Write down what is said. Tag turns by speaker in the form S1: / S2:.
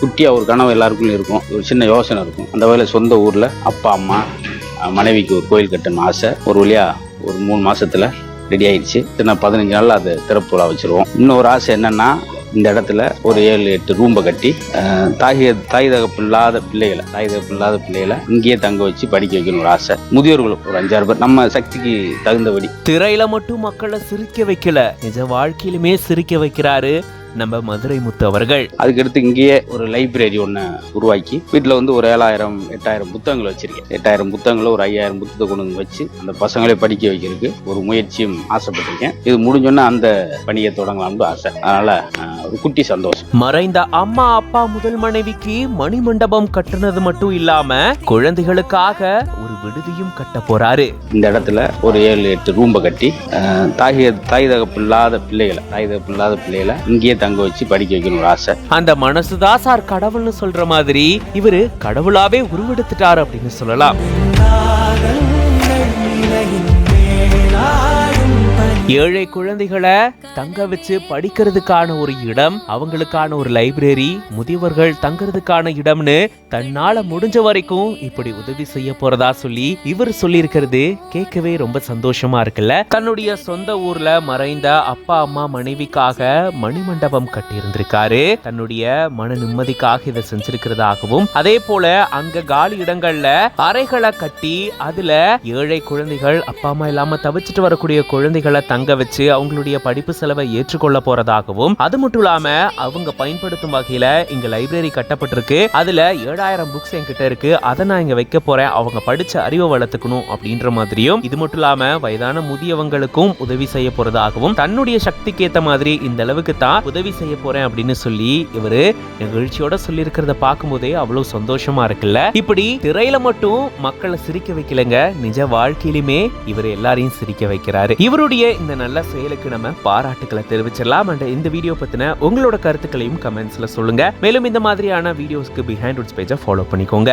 S1: குட்டியாக ஒரு கனவு எல்லாருக்குள்ளே இருக்கும், ஒரு சின்ன யோசனை இருக்கும். அந்த வகையில் சொந்த ஊரில் அப்பா அம்மா மனைவிக்கு ஒரு கோயில் கட்டணும் ஆசை. ஒரு வழியாக ஒரு 3 மாசத்துல ரெடி ஆயிடுச்சு. நான் 15 நாள்ல அது திறப்பு விழா வச்சிருவோம். இன்னொரு ஆசை என்னன்னா, இந்த இடத்துல ஒரு 7-8 ரூம்பை கட்டி தாய் தகப்பு இல்லாத பிள்ளைகளை இங்கேயே தங்க வச்சு படிக்க வைக்கணும் ஒரு ஆசை. முதியோர்கள் ஒரு 5-6 பேர் நம்ம சக்திக்கு தகுந்தபடி.
S2: திரையில மட்டும் மக்களை சிரிக்க வைக்கல, நிஜ வாழ்க்கையிலுமே சிரிக்க வைக்கிறாரு நம்ம மதுரை முத்து அவர்கள்.
S1: அதுக்கடுத்து இங்கேயே ஒரு லைப்ரரி ஒன்று உருவாக்கி வீட்டில் வந்து ஒரு 7,000-8,000 புத்தகங்கள் வச்சிருக்கேன். 8,000 புத்தகங்களை ஒரு 5,000 புத்தகத்தை கொண்டு வந்து வச்சு அந்த பசங்களை படிக்க வைக்கிறதுக்கு ஒரு முயற்சியும் ஆசைப்பட்டிருக்கேன். இது முடிஞ்சோன்னா அந்த பணியை தொடங்கலாம்னு ஆசை. அதனால ஒரு குட்டி சந்தோஷம்.
S2: மறைந்த அம்மா அப்பா முதல் மனைவிக்கு மணிமண்டபம் கட்டுனது மட்டும் இல்லாம குழந்தைகளுக்காக ஒரு விடுதியும் கட்ட போறாரு.
S1: இந்த இடத்துல ஒரு 7-8 ரூம்பை கட்டி தாய் தகப்பு இல்லாத பிள்ளைகளை இங்கேயே தங்க வச்சு படிக்க வைக்கணும் ஒரு ஆசை.
S2: அந்த மனசுதான் சார் கடவுள்னு சொல்ற மாதிரி இவரு கடவுளாவே உருவெடுத்துட்டாரு அப்படின்னு சொல்லலாம். ஏழை குழந்தைகளை தங்க வச்சு படிக்கிறதுக்கான ஒரு இடம், அவங்களுக்கான ஒரு லைப்ரரி, முதியவர்கள் தங்கறதுக்கான இடம்னு தன்னால முடிஞ்ச வரைக்கும் இப்படி உதவி செய்ய போறதா சொல்லி இவர் சொல்லி இருக்கிறது கேட்கவே ரொம்ப சந்தோஷமா இருக்குல்ல. தன்னுடைய சொந்த ஊர்ல மறைந்த அப்பா அம்மா மனைவிக்காக மணிமண்டபம் கட்டி இருந்திருக்காரு. தன்னுடைய மன நிம்மதிக்காக இதை செஞ்சிருக்கிறதாகவும், அதே போல அங்க காலி இடங்கள்ல அறைகளை கட்டி அதுல ஏழை குழந்தைகள் அப்பா அம்மா இல்லாம தவிச்சிட்டு வரக்கூடிய குழந்தைகளை தங்க வச்சு அவங்களுடைய படிப்பு செலவை ஏற்றுக்கொள்ள போறதாகவும், அது மட்டும் இல்லாம அவங்க பயன்படுத்தும் வகையில இங்க லைப்ரரி கட்டப்பட்டிருக்கு. அதுல 7,000 புக்ஸ் என்கிட்ட இருக்கு, அதை நான் இங்க வைக்க போறேன், அவங்க படிச்ச அறிவை வளர்த்துக்கணும் அப்படின்ற மாதிரியும், இது மட்டும் இல்லாம வயதான முதியவங்களுக்கும் உதவி செய்ய போறதாகவும், தன்னுடைய சக்திக்கு ஏத்த மாதிரி இந்த அளவுக்கு தான் உதவி செய்ய போறேன் அப்படின்னு சொல்லி இவரு நிகழ்ச்சியோட சொல்லி இருக்கிறத பார்க்கும் போதே அவ்வளவு சந்தோஷமா இருக்குல்ல. இப்படி திரையில மட்டும் மக்களை சிரிக்க வைக்கலங்க, நிஜ வாழ்க்கையிலுமே இவர் எல்லாரையும் சிரிக்க வைக்கிறாரு. இவருடைய இந்த நல்ல செயலுக்கு நம்ம பாராட்டுக்களை தெரிவிச்சிடலாம். அண்ட் இந்த வீடியோ பத்தின உங்களோட கருத்துக்களையும் கமெண்ட்ஸ்ல சொல்லுங்க. மேலும் இந்த மாதிரியான வீடியோஸ்க்கு பிஹைண்ட் ரூட்ஸ் பேஜை ஃபாலோ பண்ணிக்கோங்க.